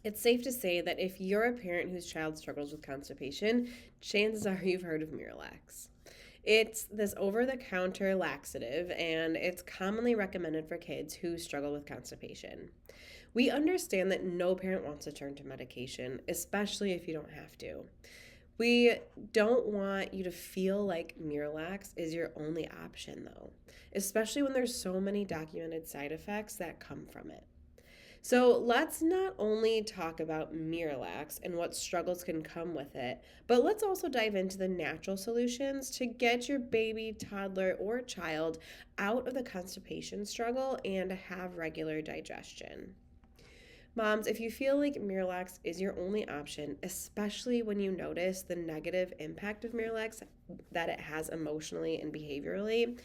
It's safe to say that if you're a parent whose child struggles with constipation, chances are you've heard of Miralax. It's this over the counter laxative, and it's commonly recommended for kids who struggle with constipation. We understand that no parent wants to turn to medication, especially if you don't have to. We don't want you to feel like Miralax is your only option, though, especially when there's so many documented side effects that come from it. So let's not only talk about Miralax and what struggles can come with it, but let's also dive into the natural solutions to get your baby, toddler, or child out of the constipation struggle and have regular digestion. Moms, if you feel like Miralax is your only option, especially when you notice the negative impact of Miralax that it has emotionally and behaviorally,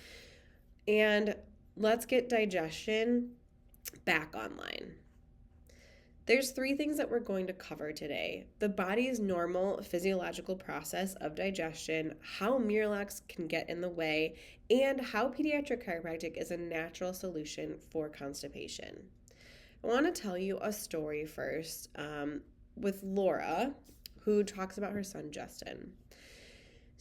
and let's get digestion back online. There's three things that we're going to cover today: the body's normal physiological process of digestion, how Miralax can get in the way, and how pediatric chiropractic is a natural solution for constipation. I want to tell you a story first with Laura, who talks about her son Justin.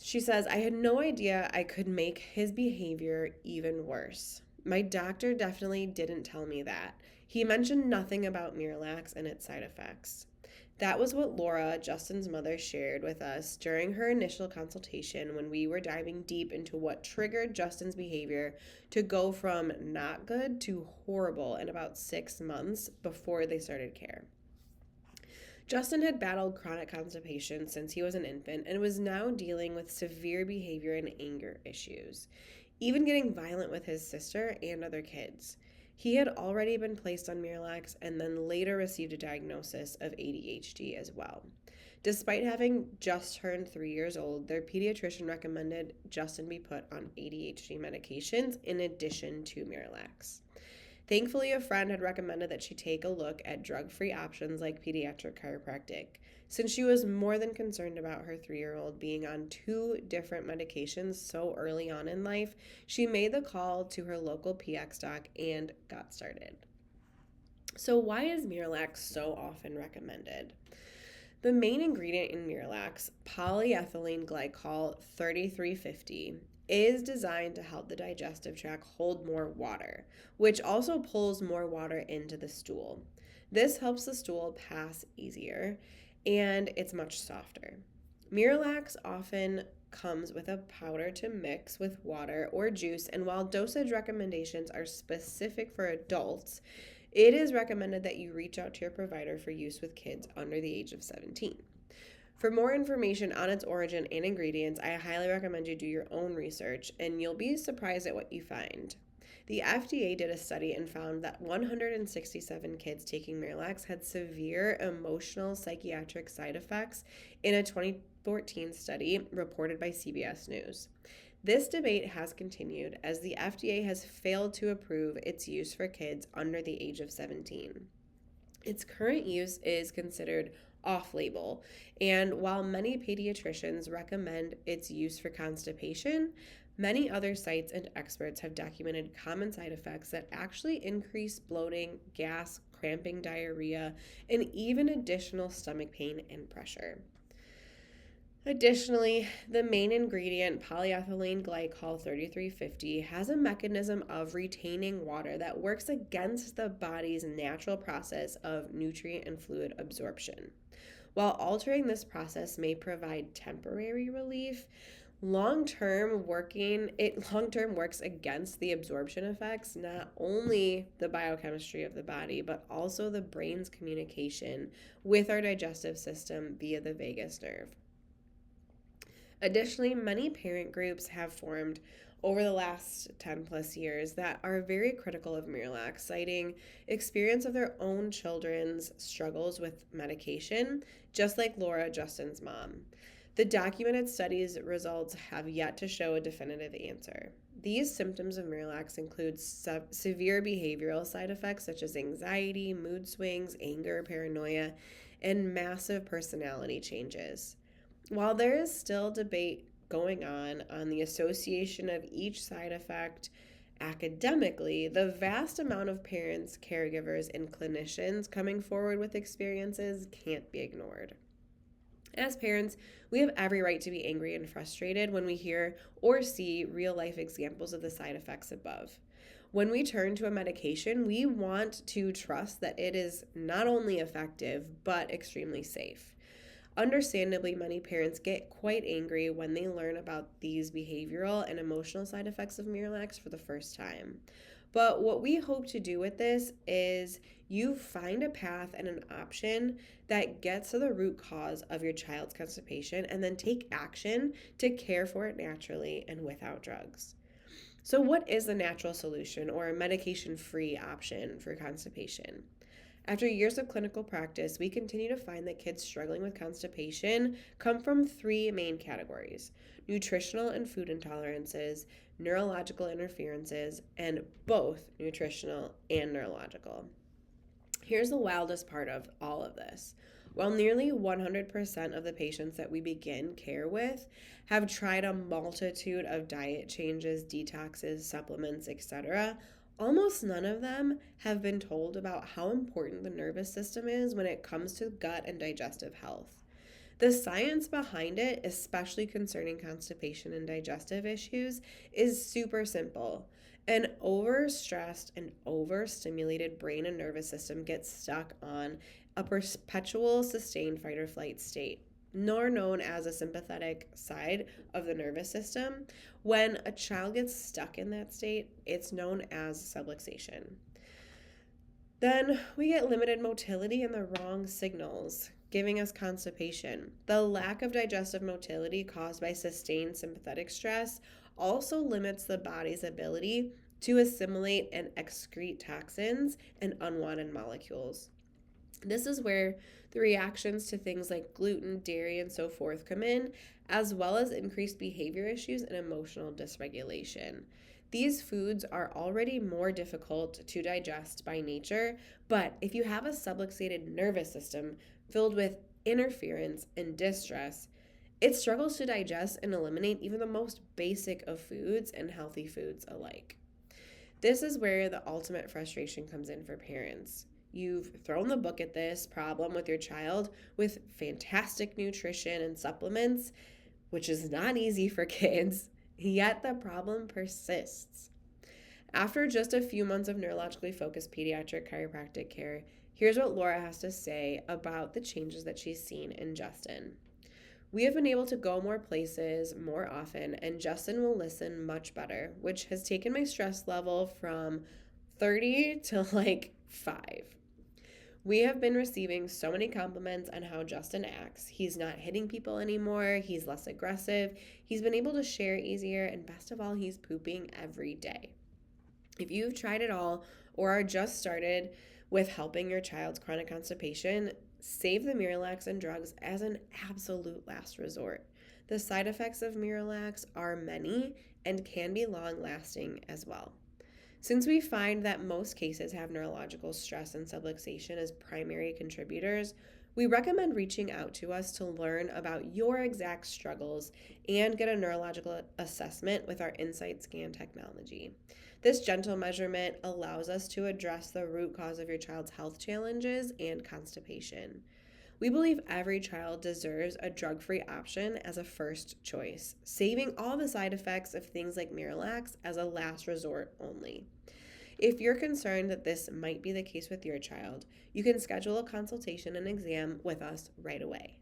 She says, I had no idea I could make his behavior even worse. My doctor definitely didn't tell me that. He mentioned nothing about Miralax and its side effects. That was what Laura, Justin's mother, shared with us during her initial consultation when we were diving deep into what triggered Justin's behavior to go from not good to horrible in about 6 months before they started care. Justin had battled chronic constipation since he was an infant and was now dealing with severe behavior and anger issues, even getting violent with his sister and other kids. He had already been placed on Miralax and then later received a diagnosis of ADHD as well. Despite having just turned 3 years old, their pediatrician recommended Justin be put on ADHD medications in addition to Miralax. Thankfully, a friend had recommended that she take a look at drug-free options like pediatric chiropractic. Since she was more than concerned about her 3-year-old being on 2 different medications so early on in life, she made the call to her local PX doc and got started. So why is Miralax so often recommended? The main ingredient in Miralax, polyethylene glycol 3350, is designed to help the digestive tract hold more water, which also pulls more water into the stool. This helps the stool pass easier, and it's much softer. Miralax often comes with a powder to mix with water or juice, and while dosage recommendations are specific for adults, it is recommended that you reach out to your provider for use with kids under the age of 17. For more information on its origin and ingredients, I highly recommend you do your own research, and you'll be surprised at what you find. The FDA did a study and found that 167 kids taking Miralax had severe emotional psychiatric side effects in a 2014 study reported by CBS News. This debate has continued as the FDA has failed to approve its use for kids under the age of 17. Its current use is considered off-label, and while many pediatricians recommend its use for constipation, many other sites and experts have documented common side effects that actually increase bloating, gas, cramping, diarrhea, and even additional stomach pain and pressure. Additionally, the main ingredient, polyethylene glycol 3350, has a mechanism of retaining water that works against the body's natural process of nutrient and fluid absorption. While altering this process may provide temporary relief, long-term works against the absorption effects, not only the biochemistry of the body, but also the brain's communication with our digestive system via the vagus nerve. Additionally, many parent groups have formed over the last 10 plus years that are very critical of Miralax, citing experience of their own children's struggles with medication, just like Laura, Justin's mom. The documented studies results have yet to show a definitive answer. These symptoms of Miralax include severe behavioral side effects such as anxiety, mood swings, anger, paranoia, and massive personality changes. While there is still debate going on the association of each side effect Academically, the vast amount of parents, caregivers, and clinicians coming forward with experiences can't be ignored. As parents, we have every right to be angry and frustrated when we hear or see real life examples of the side effects above. When we turn to a medication, we want to trust that it is not only effective, but extremely safe. Understandably, many parents get quite angry when they learn about these behavioral and emotional side effects of Miralax for the first time. But what we hope to do with this is you find a path and an option that gets to the root cause of your child's constipation and then take action to care for it naturally and without drugs. So, what is the natural solution or a medication free option for constipation? After years of clinical practice, we continue to find that kids struggling with constipation come from three main categories: nutritional and food intolerances, neurological interferences, and both nutritional and neurological. Here's the wildest part of all of this. While nearly 100% of the patients that we begin care with have tried a multitude of diet changes, detoxes, supplements, etc., almost none of them have been told about how important the nervous system is when it comes to gut and digestive health. The science behind it, especially concerning constipation and digestive issues, is super simple. An overstressed and overstimulated brain and nervous system gets stuck on a perpetual sustained fight or flight state, nor known as a sympathetic side of the nervous system. When a child gets stuck in that state, it's known as subluxation. Then we get limited motility and the wrong signals, giving us constipation. The lack of digestive motility caused by sustained sympathetic stress also limits the body's ability to assimilate and excrete toxins and unwanted molecules. This is where the reactions to things like gluten, dairy, and so forth come in, as well as increased behavior issues and emotional dysregulation. These foods are already more difficult to digest by nature, but if you have a subluxated nervous system filled with interference and distress, it struggles to digest and eliminate even the most basic of foods and healthy foods alike. This is where the ultimate frustration comes in for parents. You've thrown the book at this problem with your child with fantastic nutrition and supplements, which is not easy for kids, yet the problem persists. After just a few months of neurologically focused pediatric chiropractic care, here's what Laura has to say about the changes that she's seen in Justin. We have been able to go more places more often, and Justin will listen much better, which has taken my stress level from 30 to like 5. We have been receiving so many compliments on how Justin acts. He's not hitting people anymore. He's less aggressive. He's been able to share easier. And best of all, he's pooping every day. If you've tried it all or are just started with helping your child's chronic constipation, save the Miralax and drugs as an absolute last resort. The side effects of Miralax are many and can be long-lasting as well. Since we find that most cases have neurological stress and subluxation as primary contributors, we recommend reaching out to us to learn about your exact struggles and get a neurological assessment with our Insight Scan technology. This gentle measurement allows us to address the root cause of your child's health challenges and constipation. We believe every child deserves a drug-free option as a first choice, saving all the side effects of things like Miralax as a last resort only. If you're concerned that this might be the case with your child, you can schedule a consultation and exam with us right away.